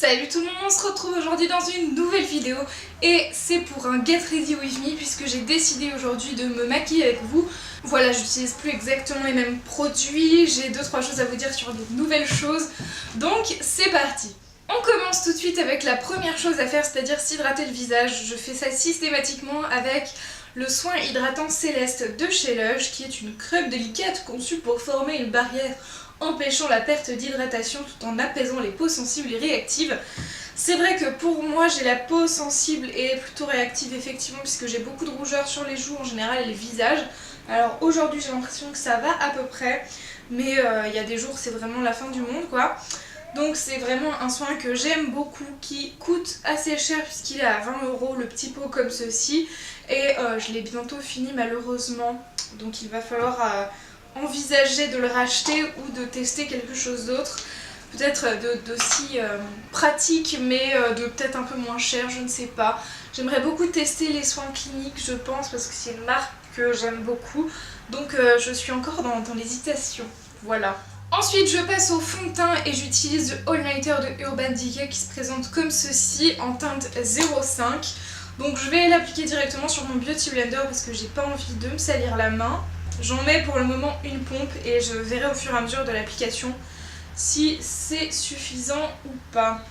Salut tout le monde, on se retrouve aujourd'hui dans une nouvelle vidéo et c'est pour un Get Ready With Me puisque j'ai décidé aujourd'hui de me maquiller avec vous. Voilà, j'utilise plus exactement les mêmes produits, j'ai 2-3 choses à vous dire sur des nouvelles choses, donc c'est parti. On commence tout de suite avec la première chose à faire, c'est-à-dire s'hydrater le visage. Je fais ça systématiquement avec le soin hydratant Céleste de chez Lush, qui est une crème délicate conçue pour former une barrière empêchant la perte d'hydratation tout en apaisant les peaux sensibles et réactives. C'est vrai que pour moi j'ai la peau sensible et plutôt réactive effectivement puisque j'ai beaucoup de rougeur sur les joues en général et le visage. Alors aujourd'hui j'ai l'impression que ça va à peu près, mais il y a des jours c'est vraiment la fin du monde quoi. Donc c'est vraiment un soin que j'aime beaucoup, qui coûte assez cher puisqu'il est à 20 € le petit pot comme ceci. Et je l'ai bientôt fini malheureusement, donc il va falloir envisager de le racheter ou de tester quelque chose d'autre. Peut-être d'aussi pratique mais de peut-être un peu moins cher, je ne sais pas. J'aimerais beaucoup tester les soins cliniques je pense parce que c'est une marque que j'aime beaucoup. Donc je suis encore dans l'hésitation, voilà. Ensuite je passe au fond de teint et j'utilise le All Nighter de Urban Decay qui se présente comme ceci en teinte 05. Donc je vais l'appliquer directement sur mon Beauty Blender parce que j'ai pas envie de me salir la main. J'en mets pour le moment une pompe et je verrai au fur et à mesure de l'application si c'est suffisant ou pas.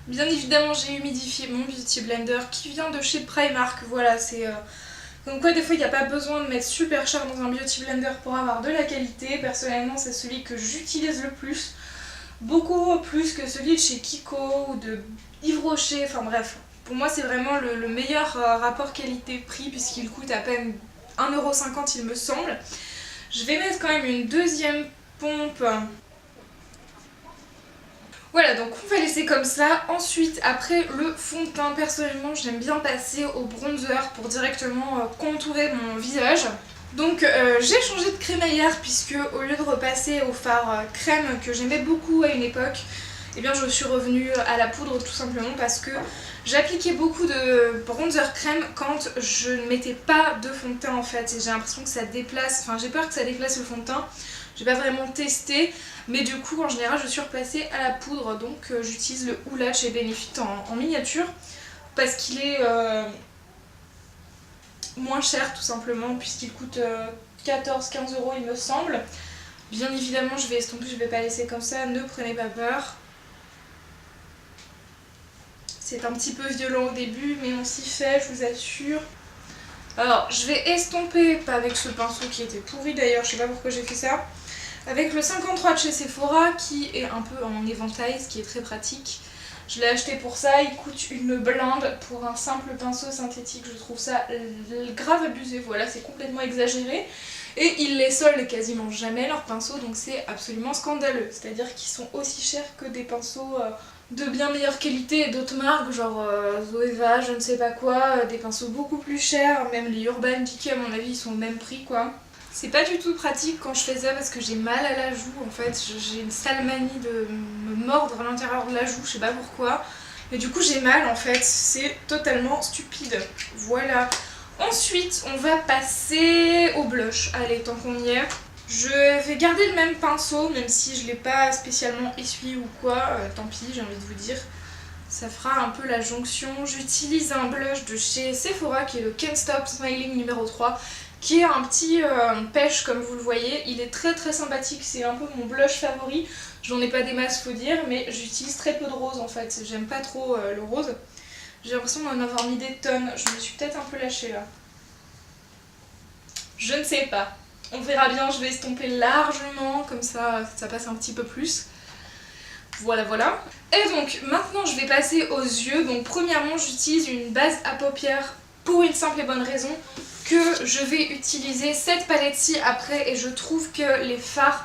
Bien évidemment j'ai humidifié mon Beauty Blender qui vient de chez Primark, voilà c'est... Comme quoi des fois il n'y a pas besoin de mettre super cher dans un Beauty Blender pour avoir de la qualité. Personnellement c'est celui que j'utilise le plus, beaucoup plus que celui de chez Kiko ou de Yves Rocher, enfin bref. Pour moi c'est vraiment le meilleur rapport qualité-prix puisqu'il coûte à peine 1,50 € il me semble. Je vais mettre quand même une deuxième pompe. Voilà, donc on va laisser comme ça. Ensuite, après le fond de teint, personnellement j'aime bien passer au bronzer pour directement contourer mon visage. Donc j'ai changé de crémaillère puisque au lieu de repasser au fard crème que j'aimais beaucoup à une époque, eh bien je suis revenue à la poudre tout simplement parce que j'appliquais beaucoup de bronzer crème quand je ne mettais pas de fond de teint en fait. Et j'ai l'impression que ça déplace, enfin j'ai peur que ça déplace le fond de teint. J'ai pas vraiment testé, mais du coup en général je suis repassée à la poudre. Donc j'utilise le Hoola chez Benefit en miniature parce qu'il est moins cher tout simplement puisqu'il coûte 14-15 € il me semble. Bien évidemment je vais estomper, je vais pas laisser comme ça, ne prenez pas peur. C'est un petit peu violent au début mais on s'y fait, je vous assure. Alors je vais estomper, pas avec ce pinceau qui était pourri d'ailleurs, je sais pas pourquoi j'ai fait ça, avec le 53 de chez Sephora qui est un peu en éventail, ce qui est très pratique. Je l'ai acheté pour ça, il coûte une blinde pour un simple pinceau synthétique, je trouve ça grave abusé, voilà, c'est complètement exagéré. Et ils les soldent quasiment jamais leurs pinceaux, donc c'est absolument scandaleux. C'est-à-dire qu'ils sont aussi chers que des pinceaux de bien meilleure qualité et d'autres marques, genre Zoeva, je ne sais pas quoi, des pinceaux beaucoup plus chers, même les Urban Decay à mon avis ils sont au même prix quoi. C'est pas du tout pratique quand je fais ça parce que j'ai mal à la joue en fait, j'ai une sale manie de me mordre à l'intérieur de la joue, je sais pas pourquoi. Mais du coup j'ai mal en fait, c'est totalement stupide, voilà. Ensuite on va passer au blush, allez tant qu'on y est. Je vais garder le même pinceau même si je l'ai pas spécialement essuyé ou quoi, tant pis j'ai envie de vous dire. Ça fera un peu la jonction. J'utilise un blush de chez Sephora qui est le Can't Stop Smiling numéro 3 qui est un petit pêche comme vous le voyez. Il est très très sympathique, c'est un peu mon blush favori. J'en ai pas des masses faut dire mais j'utilise très peu de rose en fait, j'aime pas trop le rose. J'ai l'impression d'en avoir mis des tonnes, je me suis peut-être un peu lâchée là. Je ne sais pas. On verra bien, je vais estomper largement, comme ça passe un petit peu plus. Voilà, voilà. Et donc, maintenant je vais passer aux yeux. Donc, premièrement, j'utilise une base à paupières pour une simple et bonne raison que je vais utiliser cette palette-ci après et je trouve que les fards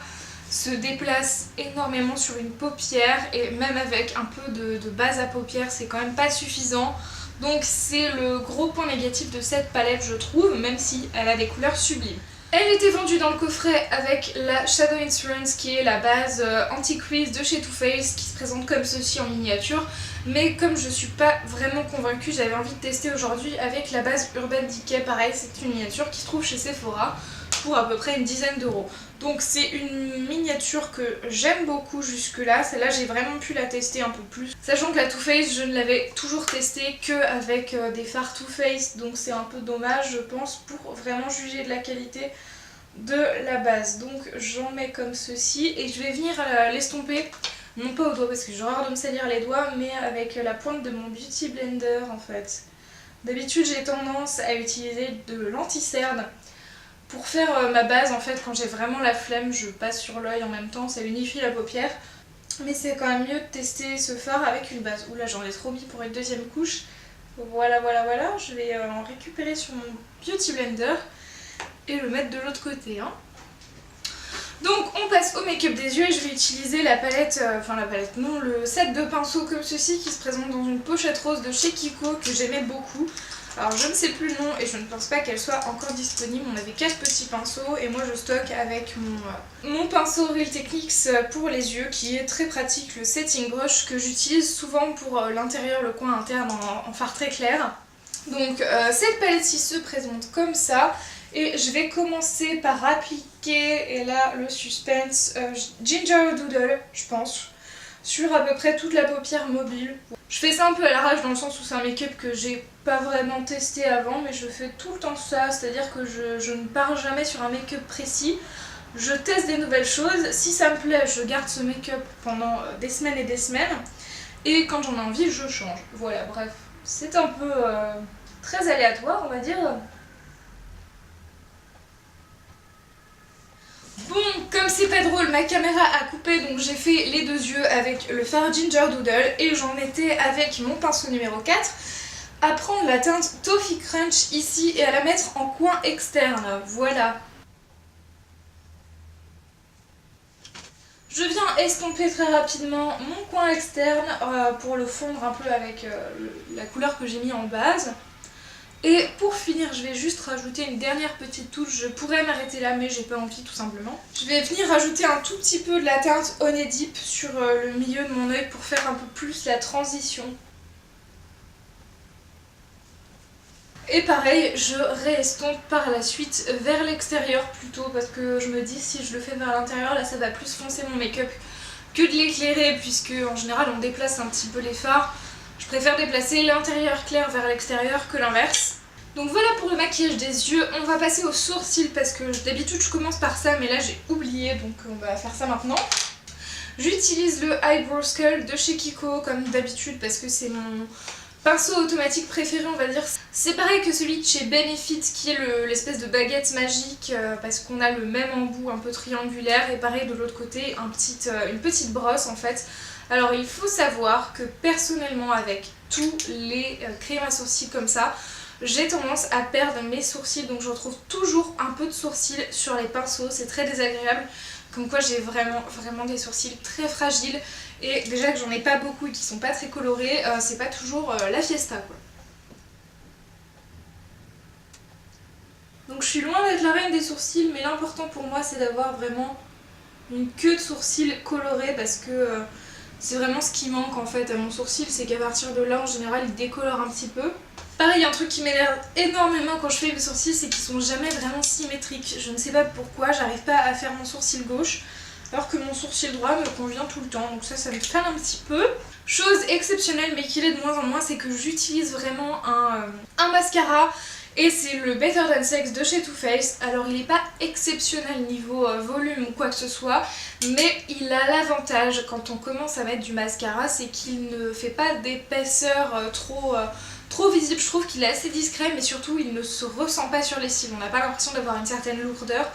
se déplacent énormément sur une paupière et même avec un peu de base à paupières, c'est quand même pas suffisant. Donc, c'est le gros point négatif de cette palette, je trouve, même si elle a des couleurs sublimes. Elle était vendue dans le coffret avec la Shadow Insurance qui est la base anti-crease de chez Too Faced qui se présente comme ceci en miniature. Mais comme je suis pas vraiment convaincue, j'avais envie de tester aujourd'hui avec la base Urban Decay. Pareil, c'est une miniature qui se trouve chez Sephora pour à peu près une dizaine d'euros. Donc c'est une miniature que j'aime beaucoup jusque là, celle-là j'ai vraiment pu la tester un peu plus. Sachant que la Too Faced je ne l'avais toujours testée qu'avec des fards Too Faced, donc c'est un peu dommage je pense pour vraiment juger de la qualité de la base. Donc j'en mets comme ceci et je vais venir l'estomper, non pas au doigt parce que j'ai horreur de me salir les doigts, mais avec la pointe de mon Beauty Blender en fait. D'habitude j'ai tendance à utiliser de l'anti-cerne pour faire ma base en fait. Quand j'ai vraiment la flemme je passe sur l'œil en même temps, ça unifie la paupière. Mais c'est quand même mieux de tester ce fard avec une base. Oula, j'en ai trop mis pour une deuxième couche. Voilà, je vais en récupérer sur mon Beauty Blender et le mettre de l'autre côté. Donc on passe au make-up des yeux et je vais utiliser la palette, le set de pinceaux comme ceci qui se présente dans une pochette rose de chez Kiko que j'aimais beaucoup. Alors je ne sais plus le nom et je ne pense pas qu'elle soit encore disponible. On avait 4 petits pinceaux et moi je stocke avec mon pinceau Real Techniques pour les yeux qui est très pratique, le setting brush que j'utilise souvent pour l'intérieur, le coin interne en fard très clair. Donc cette palette-ci se présente comme ça. Et je vais commencer par appliquer, et là le suspense, Ginger Doodle, je pense, sur à peu près toute la paupière mobile. Je fais ça un peu à l'arrache dans le sens où c'est un make-up que j'ai pas vraiment testé avant, mais je fais tout le temps ça, c'est-à-dire que je ne pars jamais sur un make-up précis. Je teste des nouvelles choses, si ça me plaît, je garde ce make-up pendant des semaines et des semaines, et quand j'en ai envie, je change. Voilà, bref, c'est un peu très aléatoire, on va dire. Bon, comme c'est pas drôle, ma caméra a coupé, donc j'ai fait les deux yeux avec le fard Ginger Doodle et j'en étais avec mon pinceau numéro 4 à prendre la teinte Toffee Crunch ici et à la mettre en coin externe, voilà. Je viens estomper très rapidement mon coin externe pour le fondre un peu avec la couleur que j'ai mis en base. Et pour finir, je vais juste rajouter une dernière petite touche. Je pourrais m'arrêter là, mais j'ai pas envie tout simplement. Je vais venir rajouter un tout petit peu de la teinte Honey Dip sur le milieu de mon œil pour faire un peu plus la transition. Et pareil, je réestompe par la suite vers l'extérieur plutôt parce que je me dis si je le fais vers l'intérieur, là ça va plus foncer mon make-up que de l'éclairer puisque en général on déplace un petit peu les fards. Je préfère déplacer l'intérieur clair vers l'extérieur que l'inverse. Donc voilà pour le maquillage des yeux. On va passer aux sourcils parce que d'habitude je commence par ça mais là j'ai oublié donc on va faire ça maintenant. J'utilise le Eyebrow Sculpt de chez Kiko comme d'habitude parce que c'est mon pinceau automatique préféré on va dire. C'est pareil que celui de chez Benefit qui est l'espèce de baguette magique parce qu'on a le même embout un peu triangulaire et pareil de l'autre côté une petite brosse en fait. Alors il faut savoir que personnellement avec tous les crayons à sourcils comme ça, j'ai tendance à perdre mes sourcils donc je retrouve toujours un peu de sourcils sur les pinceaux, c'est très désagréable. Comme quoi j'ai vraiment des sourcils très fragiles et déjà que j'en ai pas beaucoup et qui sont pas très colorés, c'est pas toujours la fiesta quoi. Donc je suis loin d'être la reine des sourcils mais l'important pour moi c'est d'avoir vraiment une queue de sourcils colorée parce que c'est vraiment ce qui manque en fait à mon sourcil, c'est qu'à partir de là en général il décolore un petit peu. Pareil, un truc qui m'énerve énormément quand je fais mes sourcils, c'est qu'ils sont jamais vraiment symétriques. Je ne sais pas pourquoi, j'arrive pas à faire mon sourcil gauche, alors que mon sourcil droit me convient tout le temps. Donc ça me freine un petit peu. Chose exceptionnelle, mais qui l'est de moins en moins, c'est que j'utilise vraiment un mascara. Et c'est le Better Than Sex de chez Too Faced. Alors il n'est pas exceptionnel niveau volume ou quoi que ce soit, mais il a l'avantage quand on commence à mettre du mascara, c'est qu'il ne fait pas d'épaisseur trop visible. Je trouve qu'il est assez discret, mais surtout il ne se ressent pas sur les cils. On n'a pas l'impression d'avoir une certaine lourdeur.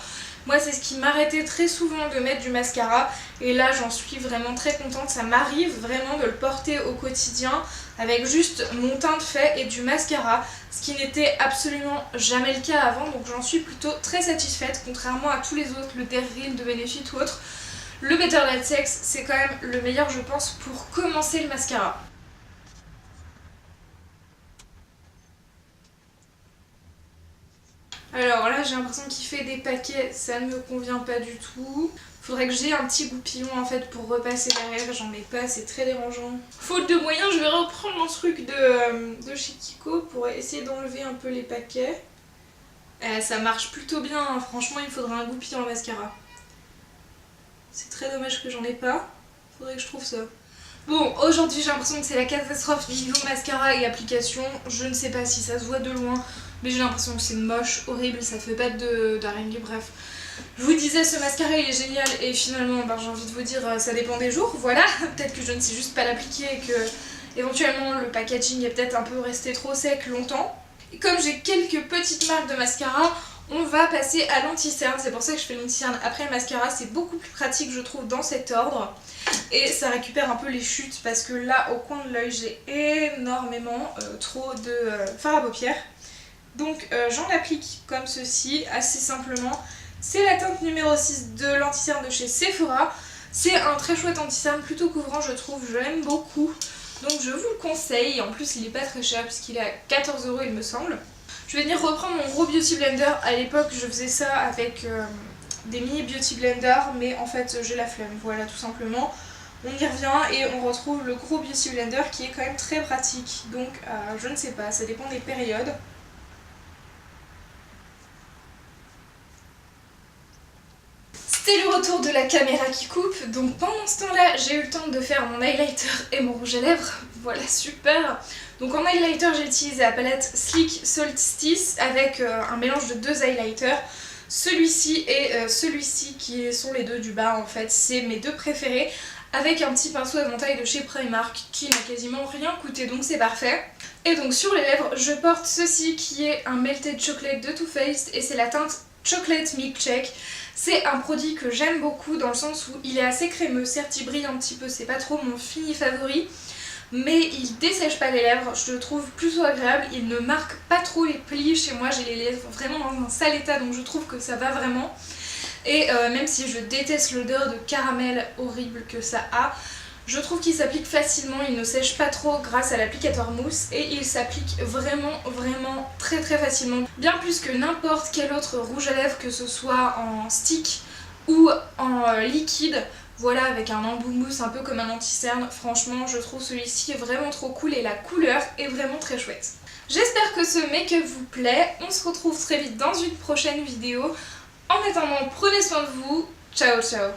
Moi c'est ce qui m'arrêtait très souvent de mettre du mascara et là j'en suis vraiment très contente, ça m'arrive vraiment de le porter au quotidien avec juste mon teint de fait et du mascara, ce qui n'était absolument jamais le cas avant, donc j'en suis plutôt très satisfaite contrairement à tous les autres, le Dare Real de Benefit ou autre. Le Better Than Sex c'est quand même le meilleur je pense pour commencer le mascara. Alors là j'ai l'impression qu'il fait des paquets, ça ne me convient pas du tout. Faudrait que j'ai un petit goupillon en fait pour repasser derrière, j'en ai pas, c'est très dérangeant. Faute de moyens, je vais reprendre mon truc de chez Kiko pour essayer d'enlever un peu les paquets. Ça marche plutôt bien, hein. Franchement il me faudrait un goupillant en mascara. C'est très dommage que j'en ai pas, faudrait que je trouve ça. Bon, aujourd'hui j'ai l'impression que c'est la catastrophe niveau mascara et application. Je ne sais pas si ça se voit de loin, mais j'ai l'impression que c'est moche, horrible, ça fait pas d'araignée, bref. Je vous disais, ce mascara il est génial et finalement j'ai envie de vous dire ça dépend des jours, voilà. Peut-être que je ne sais juste pas l'appliquer et que éventuellement le packaging est peut-être un peu resté trop sec longtemps. Et comme j'ai quelques petites marques de mascara, on va passer à l'anti-cerne. C'est pour ça que je fais l'anti-cerne après le mascara, c'est beaucoup plus pratique je trouve dans cet ordre. Et ça récupère un peu les chutes parce que là au coin de l'œil j'ai énormément trop de fard à paupières. Donc j'en applique comme ceci, assez simplement. C'est la teinte numéro 6 de l'anti-cerne de chez Sephora. C'est un très chouette anti-cerne, plutôt couvrant je trouve, je l'aime beaucoup. Donc je vous le conseille, et en plus il est pas très cher puisqu'il est à 14 € il me semble. Je vais venir reprendre mon gros Beauty Blender. À l'époque je faisais ça avec des mini Beauty Blender, mais en fait j'ai la flemme, voilà tout simplement. On y revient et on retrouve le gros Beauty Blender qui est quand même très pratique. Donc je ne sais pas, ça dépend des périodes. C'était le retour de la caméra qui coupe, donc pendant ce temps-là, j'ai eu le temps de faire mon highlighter et mon rouge à lèvres. Voilà, super. Donc en highlighter, j'ai utilisé la palette Sleek Solstice avec un mélange de deux highlighters. Celui-ci et celui-ci qui sont les deux du bas en fait, c'est mes deux préférés. Avec un petit pinceau à éventail de chez Primark qui n'a quasiment rien coûté, donc c'est parfait. Et donc sur les lèvres, je porte ceci qui est un Melted Chocolate de Too Faced et c'est la teinte Chocolate Milkshake. C'est un produit que j'aime beaucoup dans le sens où il est assez crémeux, certes il brille un petit peu, c'est pas trop mon fini favori, mais il dessèche pas les lèvres, je le trouve plutôt agréable, il ne marque pas trop les plis. Chez moi j'ai les lèvres vraiment dans un sale état, donc je trouve que ça va vraiment. Et même si je déteste l'odeur de caramel horrible que ça a, je trouve qu'il s'applique facilement, il ne sèche pas trop grâce à l'applicateur mousse et il s'applique vraiment très facilement. Bien plus que n'importe quel autre rouge à lèvres, que ce soit en stick ou en liquide. Voilà, avec un embout mousse un peu comme un anti-cerne. Franchement, je trouve celui-ci vraiment trop cool et la couleur est vraiment très chouette. J'espère que ce make-up vous plaît. On se retrouve très vite dans une prochaine vidéo. En attendant, prenez soin de vous. Ciao ciao.